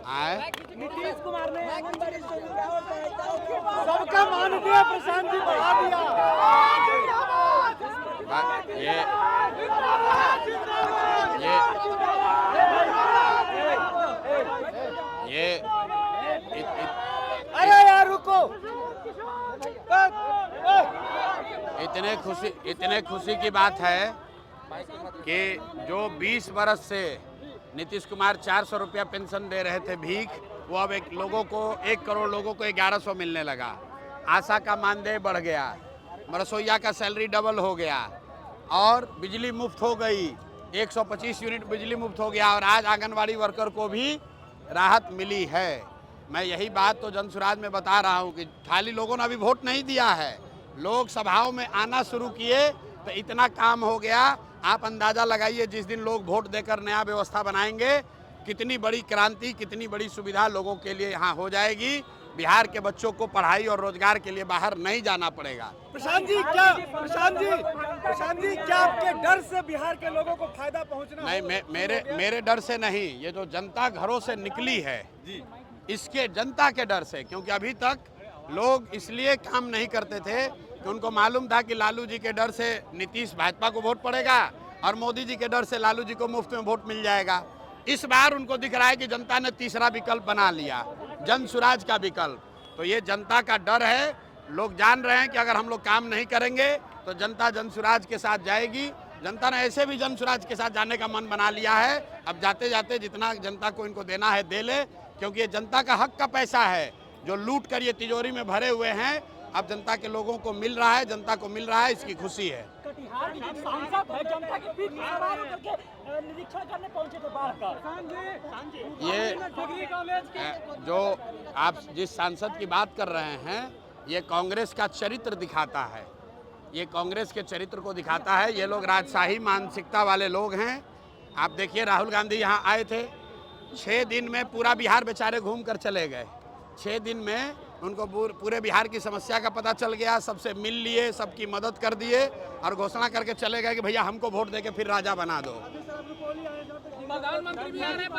नीतीश कुमार ने सबका माननीय प्रशांत जी बढ़ा दिया। अरे यार रुको। इतने खुशी की बात है कि जो 20 बरस से नीतीश कुमार 400 रुपया पेंशन दे रहे थे भीख, वो अब 1 करोड़ लोगों को 1100 मिलने लगा। आशा का मानदेय बढ़ गया, रसोइया का सैलरी डबल हो गया और बिजली मुफ्त हो गई, 125 यूनिट बिजली मुफ्त हो गया और आज आंगनवाड़ी वर्कर को भी राहत मिली है। मैं यही बात तो जनसुराज में बता रहा हूँ कि खाली लोगों ने अभी वोट नहीं दिया है, लोग सभाओं में आना शुरू किए तो इतना काम हो गया। आप अंदाज़ा लगाइए जिस दिन लोग वोट देकर नया व्यवस्था बनाएंगे कितनी बड़ी क्रांति, कितनी बड़ी सुविधा लोगों के लिए यहाँ हो जाएगी। बिहार के बच्चों को पढ़ाई और रोजगार के लिए बाहर नहीं जाना पड़ेगा। प्रशांत जी क्या आपके डर से बिहार के लोगों को फायदा पहुंचना? नहीं, मेरे डर से नहीं, ये जो जनता घरों से निकली है इसके जनता के डर से, क्योंकि अभी तक लोग इसलिए काम नहीं करते थे कि उनको मालूम था कि लालू जी के डर से नीतीश भाजपा को वोट पड़ेगा और मोदी जी के डर से लालू जी को मुफ्त में वोट मिल जाएगा। इस बार उनको दिख रहा है कि जनता ने तीसरा विकल्प बना लिया, जनसुराज का विकल्प। तो ये जनता का डर है, लोग जान रहे हैं कि अगर हम लोग काम नहीं करेंगे तो जनता जनसुराज के साथ जाएगी। जनता ने ऐसे भी जनसुराज के साथ जाने का मन बना लिया है। अब जाते जाते जितना जनता को इनको देना है दे ले, क्योंकि ये जनता का हक का पैसा है जो लूट कर ये तिजोरी में भरे हुए हैं। अब जनता के लोगों को मिल रहा है, जनता को मिल रहा है, इसकी खुशी है। कटिहार में सांसद है, जनता की पीठ में सवार होकर के निरीक्षण करने पहुंचे थे बाढ़ का। ये जो आप जिस सांसद की बात कर रहे हैं ये कांग्रेस का चरित्र दिखाता है, ये कांग्रेस के चरित्र को दिखाता है। ये लोग राजशाही मानसिकता वाले लोग हैं। आप देखिए राहुल गांधी यहाँ आए थे, 6 दिन में पूरा बिहार बेचारे घूम कर चले गए। 6 दिन में उनको पूरे बिहार की समस्या का पता चल गया, सबसे मिल लिए, सबकी मदद कर दिए और घोषणा करके चले गए कि भैया हमको वोट देके फिर राजा बना दो। प्रधानमंत्री भी आ रहे हैं।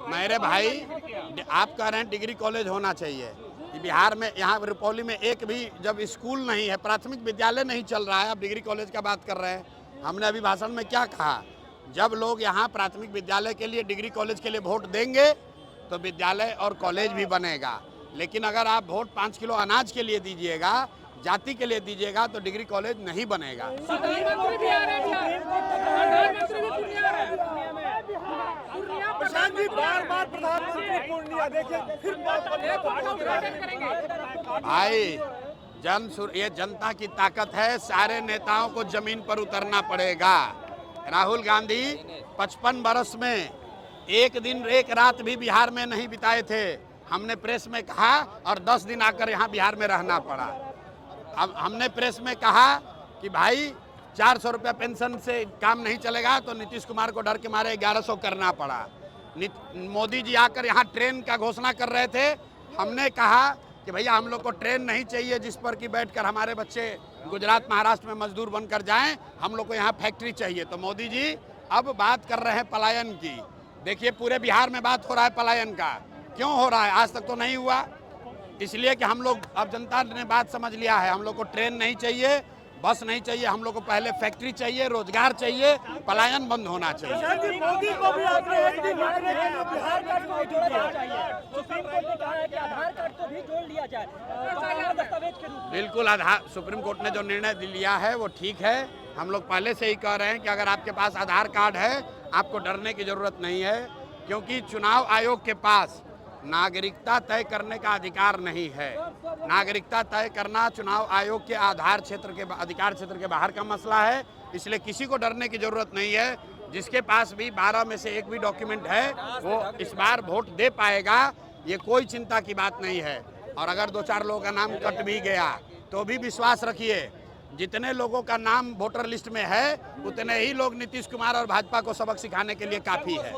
मेरे भाई आप कह रहे हैं डिग्री कॉलेज होना चाहिए बिहार में, यहाँ रुपौली में एक भी जब स्कूल नहीं है, प्राथमिक विद्यालय नहीं चल रहा है, आप डिग्री कॉलेज का बात कर रहे हैं। हमने अभी भाषण में क्या कहा, जब लोग यहाँ प्राथमिक विद्यालय के लिए, डिग्री कॉलेज के लिए वोट देंगे तो विद्यालय और कॉलेज भी बनेगा। लेकिन अगर आप वोट 5 किलो अनाज के लिए दीजिएगा, जाति के लिए दीजिएगा तो डिग्री कॉलेज नहीं बनेगा। प्रशांत जी बार-बार प्रधानमंत्री पूर्णिया देखिए फिर भाई ये जनता की ताकत है, सारे नेताओं को जमीन पर उतरना पड़ेगा। राहुल गांधी 55 बरस में एक दिन एक रात भी बिहार में नहीं बिताए थे। हमने प्रेस में कहा और 10 दिन आकर यहाँ बिहार में रहना पड़ा। अब हमने प्रेस में कहा कि भाई 400 रुपया पेंशन से काम नहीं चलेगा तो नीतीश कुमार को डर के मारे 1100 करना पड़ा। मोदी जी आकर यहाँ ट्रेन का घोषणा कर रहे थे, हमने कहा कि भैया हम लोग को ट्रेन नहीं चाहिए जिस पर कि बैठकर हमारे बच्चे गुजरात महाराष्ट्र में मजदूर बनकर जाएं, हम लोग को यहाँ फैक्ट्री चाहिए। तो मोदी जी अब बात कर रहे हैं पलायन की। देखिए पूरे बिहार में बात हो रहा है पलायन का, क्यों हो रहा है, आज तक तो नहीं हुआ। इसलिए कि हम लोग, अब जनता ने बात समझ लिया है, हम लोग को ट्रेन नहीं चाहिए, बस नहीं चाहिए, हम लोग को पहले फैक्ट्री चाहिए, रोजगार चाहिए, पलायन बंद होना चाहिए। मोदी को भी आपने एक दिन आधार कार्ड को जोड़ दिया चाहिए। सुप्रीम कोर्ट ने कहा है कि आधार कार्ड को भी जोड़ लिया जाए दस्तावेज के रूप में। बिल्कुल, सुप्रीम कोर्ट ने जो निर्णय लिया है वो ठीक है। हम लोग पहले से ही कह रहे हैं कि अगर आपके पास आधार कार्ड है आपको डरने की जरूरत नहीं है, क्योंकि चुनाव आयोग के पास नागरिकता तय करने का अधिकार नहीं है। नागरिकता तय करना चुनाव आयोग के अधिकार क्षेत्र के बाहर का मसला है, इसलिए किसी को डरने की जरूरत नहीं है। जिसके पास भी 12 में से एक भी डॉक्यूमेंट है वो इस बार वोट दे पाएगा, ये कोई चिंता की बात नहीं है। और अगर 2-4 लोगों का नाम कट भी गया तो भी विश्वास रखिए, जितने लोगों का नाम वोटर लिस्ट में है उतने ही लोग नीतीश कुमार और भाजपा को सबक सिखाने के लिए काफ़ी है।